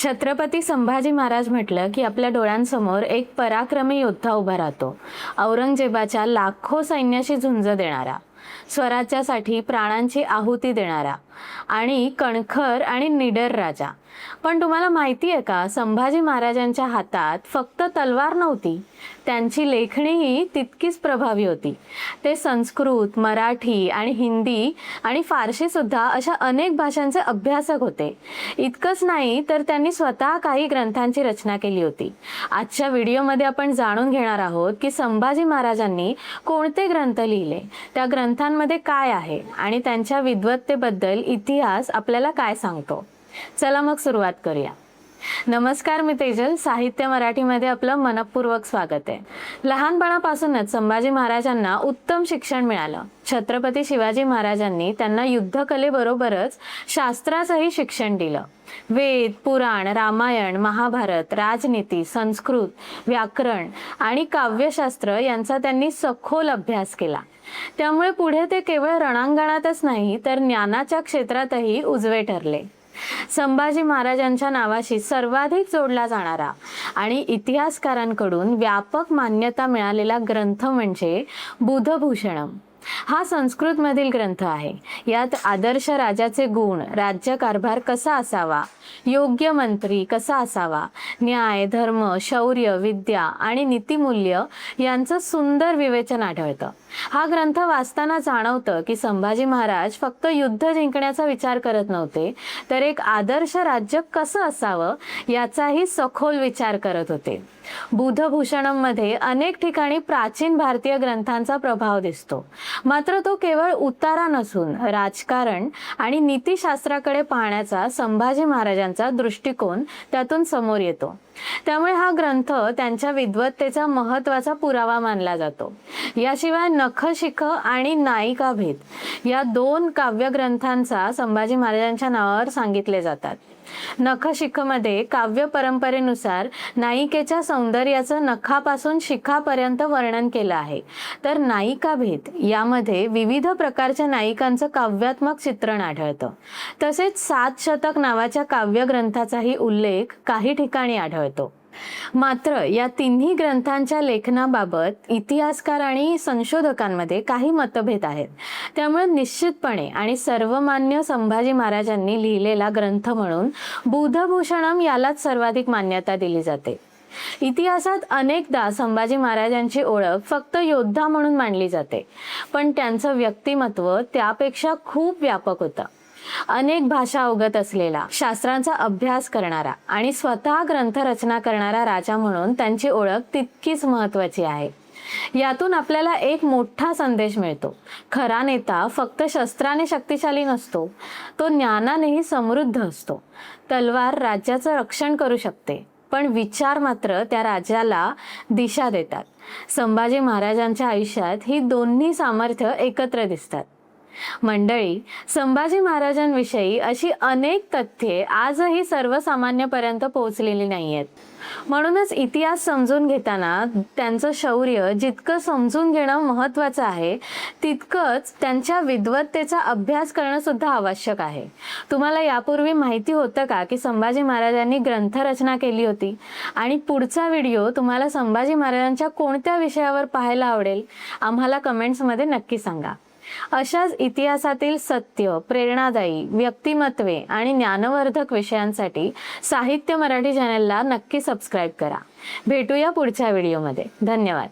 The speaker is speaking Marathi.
छत्रपती संभाजी महाराज म्हटलं की आपल्या डोळ्यांसमोर एक पराक्रमी योद्धा उभा राहतो. औरंगजेबाच्या लाखो सैन्याशी झुंज देणारा, स्वराज्यासाठी प्राणांची आहुती देणारा आणि कणखर आणि निडर राजा. पण तुम्हाला माहिती आहे का, संभाजी महाराजांच्या हातात फक्त तलवार नव्हती, त्यांची लेखणीही तितकीच प्रभावी होती. ते संस्कृत, मराठी आणि हिंदी आणि फारसी सुद्धा अशा अनेक भाषांचे अभ्यासक होते. इतकंच नाही तर त्यांनी स्वतः काही ग्रंथांची रचना केली होती. आजच्या व्हिडिओमध्ये आपण जाणून घेणार आहोत की संभाजी महाराजांनी कोणते ग्रंथ लिहिले, त्या ग्रंथांमध्ये काय आहे आणि त्यांच्या विद्वत्तेबद्दल इतिहास आपल्याला काय सांगतो. चला मग सुरुवात करूया. नमस्कार, मी तेजल. साहित्य मराठीमध्ये आपलं मनपूर्वक स्वागत आहे. लहानपणापासूनच संभाजी महाराजांना उत्तम शिक्षण मिळालं. छत्रपती शिवाजी महाराजांनी त्यांना युद्धकलेबरोबरच शास्त्राचंही शिक्षण दिलं. वेद, पुराण, रामायण, महाभारत, राजनीती, संस्कृत, व्याकरण आणि काव्यशास्त्र यांचा त्यांनी सखोल अभ्यास केला. त्यामुळे पुढे ते केवळ रणांगणातच नाही तर ज्ञानाच्या क्षेत्रातही उजवे ठरले. संभाजी महाराजांच्या नावाशी सर्वाधिक जोडला जाणारा आणि इतिहासकारांकडून व्यापक मान्यता मिळालेला ग्रंथ म्हणजे बुधभूषणम. हा संस्कृतमधील ग्रंथ आहे. यात आदर्श राजाचे गुण, राज्यकारभार कसा असावा, योग्य मंत्री कसा असावा, न्याय, धर्म, शौर्य, विद्या आणि नीतिमूल्य यांचं सुंदर विवेचन आढळतं. हा ग्रंथ वाचताना जाणवतं की संभाजी महाराज फक्त युद्ध जिंकण्याचा विचार करत नव्हते, तर एक आदर्श राज्य कसं असावं याचाही सखोल विचार करत होते. बुधभूषणम मध्ये अनेक ठिकाणी प्राचीन भारतीय ग्रंथांचा प्रभाव दिसतो. मात्र तो केवळ उतारा नसून राजकारण आणि नीतिशास्त्राकडे पाहण्याचा संभाजी महाराजांचा दृष्टिकोन त्यातून समोर येतो. त्यामुळे हा ग्रंथ त्यांच्या विद्वत्तेचा महत्त्वाचा पुरावा मानला जातो. याशिवाय नखशिख आणि नायिकाभेद या दोन काव्यग्रंथांचा संभाजी महाराजांच्या नावावर सांगितले जातात. नखशिखमध्ये काव्य परंपरेनुसार नायिकेच्या सौंदर्याचं नखापासून शिखापर्यंत वर्णन केलं आहे, तर नायिकाभेद यामध्ये विविध प्रकारच्या नायिकांचं काव्यात्मक चित्रण आढळतं. तसेच 7 शतक नावाच्या काव्यग्रंथाचाही उल्लेख काही ठिकाणी आढळतो. मात्र या तिन्ही ग्रंथांच्या लेखनाबाबत इतिहासकार आणि संशोधकांमध्ये काही मतभेद आहेत. त्यामुळे निश्चितपणे आणि सर्वमान्य संभाजी महाराजांनी लिहिलेला ग्रंथ म्हणून बुधभूषणम यालाच सर्वाधिक मान्यता दिली जाते. इतिहासात अनेकदा संभाजी महाराजांची ओळख फक्त योद्धा म्हणून मानली जाते, पण त्यांचं व्यक्तिमत्व त्यापेक्षा खूप व्यापक होतं. अनेक भाषा अवगत असलेला, शास्त्रांचा अभ्यास करणारा आणि स्वतः ग्रंथ रचना करणारा राजा म्हणून त्यांची ओळख तितकीच महत्त्वाची आहे. यातून आपल्याला एक मोठा संदेश मिळतो. खरा नेता फक्त शस्त्राने शक्तिशाली नसतो, तो ज्ञानानेही समृद्ध असतो. तलवार राज्याचं रक्षण करू शकते, पण विचार मात्र त्या राजाला दिशा देतात. संभाजी महाराजांच्या आयुष्यात ही दोन्ही सामर्थ्य एकत्र दिसतात. मंडळी, संभाजी महाराजांविषयी अशी अनेक तथ्ये आजही सर्वसामान्यपर्यंत पोहोचलेली नाहीयेत. म्हणूनच इतिहास समजून घेताना त्यांचं शौर्य जितकं समजून घेणं महत्त्वाचं आहे, तितकंच त्यांच्या विद्वत्तेचा अभ्यास करणं सुद्धा आवश्यक आहे. तुम्हाला यापूर्वी माहिती होतं का की संभाजी महाराजांनी ग्रंथरचना केली होती? आणि पुढचा व्हिडिओ तुम्हाला संभाजी महाराजांच्या कोणत्या विषयावर पाहायला आवडेल? आम्हाला कमेंट्समध्ये नक्की सांगा. अशाच इतिहासातील सत्य, प्रेरणादायी व्यक्तिमत्वे आणि ज्ञानवर्धक विषयांसाठी साहित्य मराठी चॅनलला नक्की सबस्क्राईब करा. भेटूया पुढच्या व्हिडिओमध्ये. धन्यवाद.